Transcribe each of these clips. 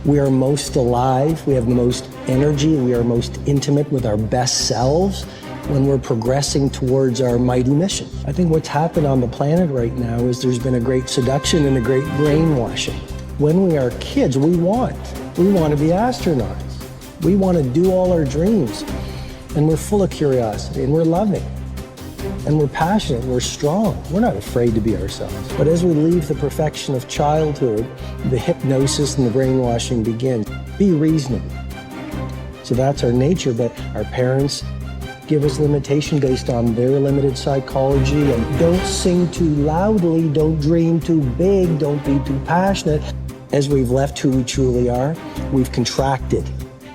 We are most alive, we have the most energy, we are most intimate with our best selves when we're progressing towards our mighty mission. I think what's happened on the planet right now is there's been a great seduction and a great brainwashing. When we are kids, we want to be astronauts. We want to do all our dreams. And we're full of curiosity, and we're loving, and we're passionate, we're strong. We're not afraid to be ourselves. But as we leave the perfection of childhood, the hypnosis and the brainwashing begins. Be reasonable. So that's our nature, but our parents give us limitation based on their limited psychology. And don't sing too loudly, don't dream too big, don't be too passionate. As we've left who we truly are, we've contracted.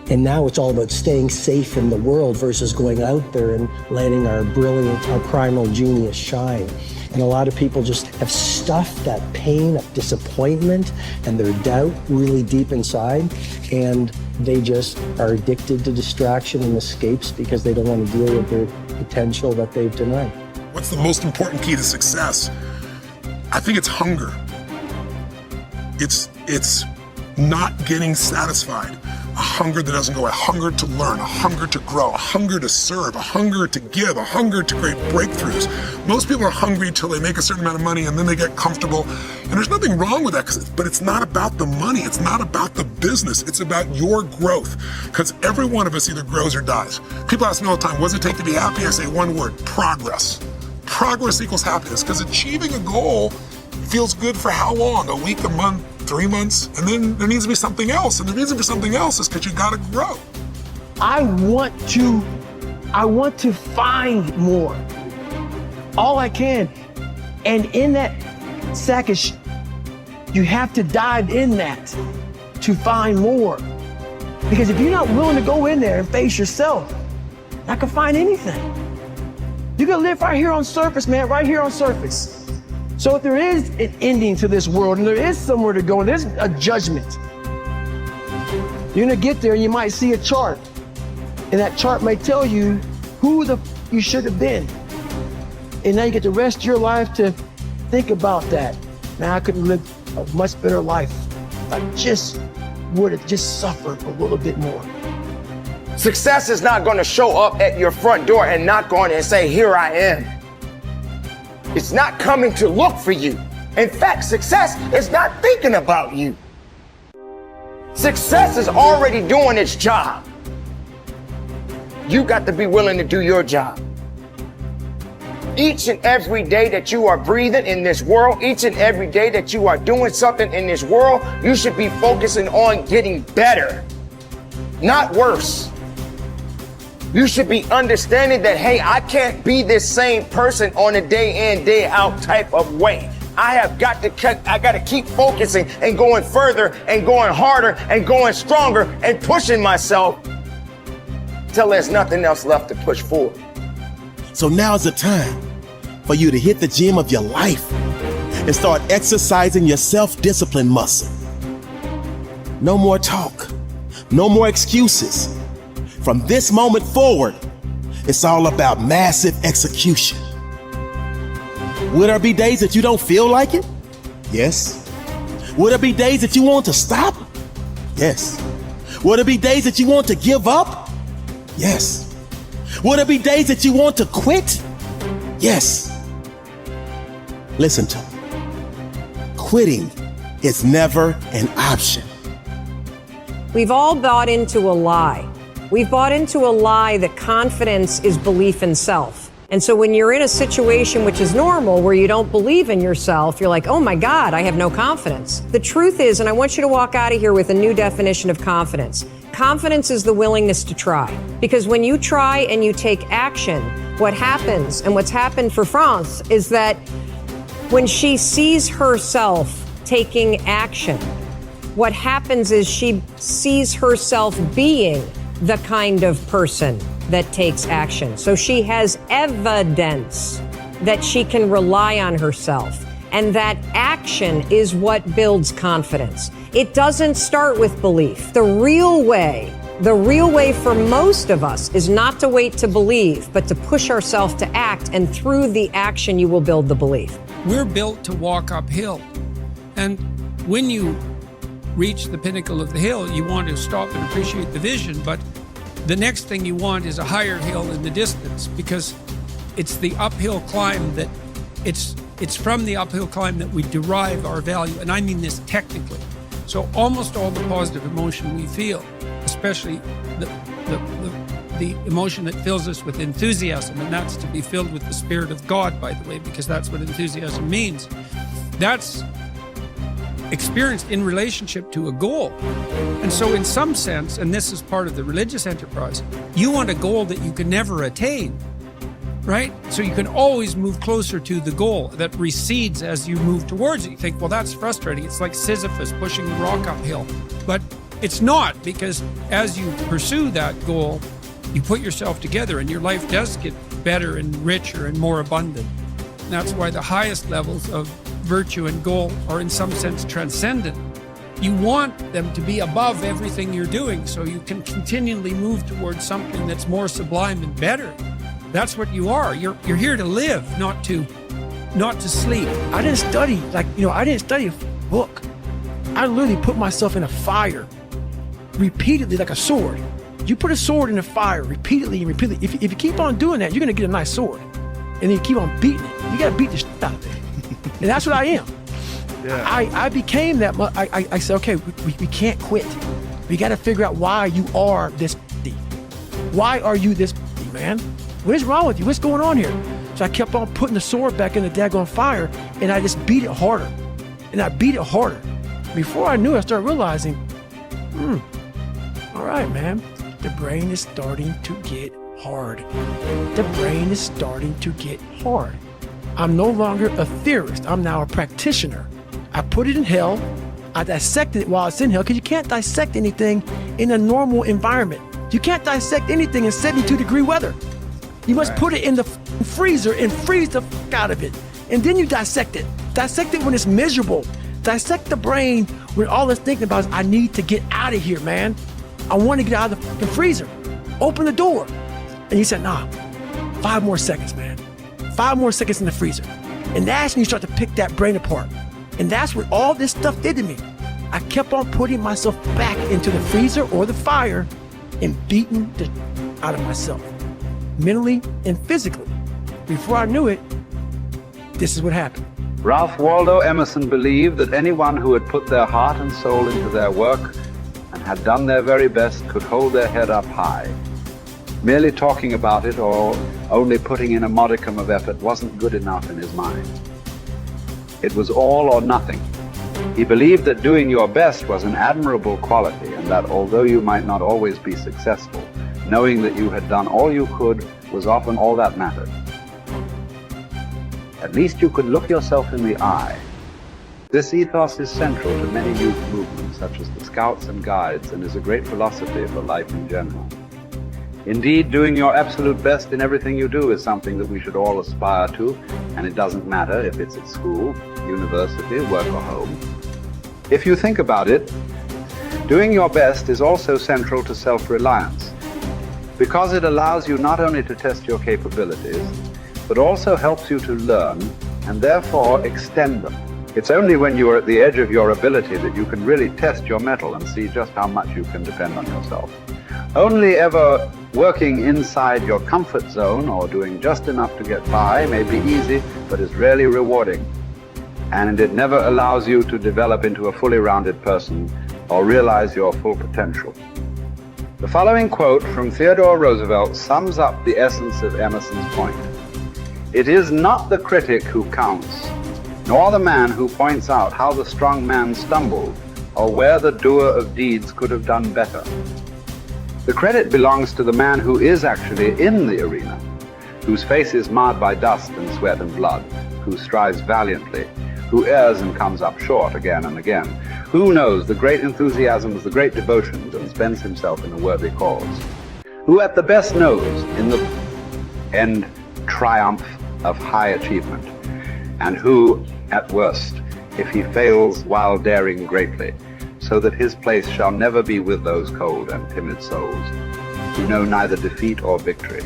And now it's all about staying safe in the world versus going out there and letting our brilliant, our primal genius shine. And a lot of people just have stuffed that pain of disappointment and their doubt really deep inside. And they just are addicted to distraction and escapes because they don't want to deal with their potential that they've denied. What's the most important key to success? I think it's hunger. It's not getting satisfied. A hunger that doesn't go away, a hunger to learn, a hunger to grow, a hunger to serve, a hunger to give, a hunger to create breakthroughs. Most people are hungry until they make a certain amount of money and then they get comfortable. And there's nothing wrong with that, but it's not about the money. It's not about the business. It's about your growth. Because every one of us either grows or dies. People ask me all the time, what does it take to be happy? I say one word, progress. Progress equals happiness, because achieving a goal feels good for how long? A week, a month, 3 months, and then there needs to be something else. And the reason for something else is because you gotta grow. I want to find more. All I can. And in that sack of you have to dive in that to find more. Because if you're not willing to go in there and face yourself, not gonna find anything. You're gonna live right here on surface, man, right here on surface. So if there is an ending to this world and there is somewhere to go and there's a judgment, you're gonna get there and you might see a chart. And that chart may tell you who you should have been. And now you get the rest of your life to think about that. Now I could live a much better life if I just would have just suffered a little bit more. Success is not gonna show up at your front door and knock on it and say, here I am. It's not coming to look for you. In fact, success is not thinking about you. Success is already doing its job. You got to be willing to do your job. Each and every day that you are breathing in this world, each and every day that you are doing something in this world, you should be focusing on getting better, not worse. You should be understanding that, hey, I can't be this same person on a day in, day out type of way. I got to keep focusing and going further and going harder and going stronger and pushing myself till there's nothing else left to push forward. So now's the time for you to hit the gym of your life and start exercising your self-discipline muscle. No more talk, no more excuses. From this moment forward, it's all about massive execution. Will there be days that you don't feel like it? Yes. Will there be days that you want to stop? Yes. Will there be days that you want to give up? Yes. Will there be days that you want to quit? Yes. Listen to me. Quitting is never an option. We've all bought into a lie. We've bought into a lie that confidence is belief in self. And so when you're in a situation which is normal, where you don't believe in yourself, you're like, oh my God, I have no confidence. The truth is, and I want you to walk out of here with a new definition of confidence. Confidence is the willingness to try. Because when you try and you take action, what happens, and what's happened for France, is that when she sees herself taking action, what happens is she sees herself being the kind of person that takes action. So she has evidence that she can rely on herself. And that action is what builds confidence. It doesn't start with belief. The real way for most of us is not to wait to believe, but to push ourselves to act. And through the action, you will build the belief. We're built to walk uphill. And when you reach the pinnacle of the hill, you want to stop and appreciate the vision, but the next thing you want is a higher hill in the distance, because it's the uphill climb that it's from the uphill climb that we derive our value, and I mean this technically. So almost all the positive emotion we feel, especially the emotion that fills us with enthusiasm, and that's to be filled with the Spirit of God, by the way, because that's what enthusiasm means. That's experienced in relationship to a goal. And so in some sense, and this is part of the religious enterprise, you want a goal that you can never attain, right? So you can always move closer to the goal that recedes as you move towards it. You think, well, that's frustrating. It's like Sisyphus pushing the rock uphill. But it's not, because as you pursue that goal, you put yourself together and your life does get better and richer and more abundant. And that's why the highest levels of virtue and goal are in some sense transcendent. You want them to be above everything you're doing so you can continually move towards something that's more sublime and better. That's what you are. You're here to live, not to sleep. I didn't study, I didn't study a book. I literally put myself in a fire repeatedly like a sword. You put a sword in a fire repeatedly and repeatedly. If you keep on doing that, you're going to get a nice sword. And then you keep on beating it. You got to beat the shit out of it. And that's what I am. Yeah. I became that. I said, okay, we can't quit. We got to figure out why you are this. Why are you this, man? What is wrong with you? What's going on here? So I kept on putting the sword back in the daggone fire, and I just beat it harder. And I beat it harder. Before I knew it, I started realizing, all right, man, the brain is starting to get hard. The brain is starting to get hard. I'm no longer a theorist. I'm now a practitioner. I put it in hell. I dissected it while it's in hell, because you can't dissect anything in a normal environment. You can't dissect anything in 72-degree weather. You must put it in the freezer and freeze the fuck out of it. And then you dissect it. Dissect it when it's miserable. Dissect the brain when all it's thinking about is, I need to get out of here, man. I want to get out of the fucking freezer. Open the door. And you said, nah, 5 more seconds, man. 5 more seconds in the freezer. And that's when you start to pick that brain apart. And that's what all this stuff did to me. I kept on putting myself back into the freezer or the fire and beating the out of myself, mentally and physically. Before I knew it, this is what happened. Ralph Waldo Emerson believed that anyone who had put their heart and soul into their work and had done their very best could hold their head up high. Merely talking about it or only putting in a modicum of effort wasn't good enough in his mind. It was all or nothing. He believed that doing your best was an admirable quality, and that although you might not always be successful, knowing that you had done all you could was often all that mattered. At least you could look yourself in the eye. This ethos is central to many youth movements, such as the Scouts and Guides, and is a great philosophy for life in general. Indeed, doing your absolute best in everything you do is something that we should all aspire to, and it doesn't matter if it's at school, university, work, or home. If you think about it, doing your best is also central to self-reliance, because it allows you not only to test your capabilities, but also helps you to learn and therefore extend them. It's only when you are at the edge of your ability that you can really test your mettle and see just how much you can depend on yourself. Only ever working inside your comfort zone or doing just enough to get by may be easy, but is rarely rewarding. And it never allows you to develop into a fully rounded person or realize your full potential. The following quote from Theodore Roosevelt sums up the essence of Emerson's point. It is not the critic who counts, nor the man who points out how the strong man stumbled, or where the doer of deeds could have done better. The credit belongs to the man who is actually in the arena, whose face is marred by dust and sweat and blood, who strives valiantly, who errs and comes up short again and again, who knows the great enthusiasms, the great devotions, and spends himself in a worthy cause, who at the best knows in the end triumph of high achievement, and who, at worst, if he fails while daring greatly, so that his place shall never be with those cold and timid souls, who know neither defeat or victory.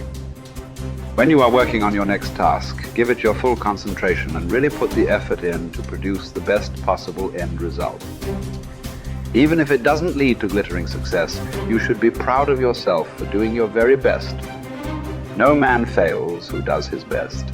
When you are working on your next task, give it your full concentration and really put the effort in to produce the best possible end result. Even if it doesn't lead to glittering success, you should be proud of yourself for doing your very best. No man fails who does his best.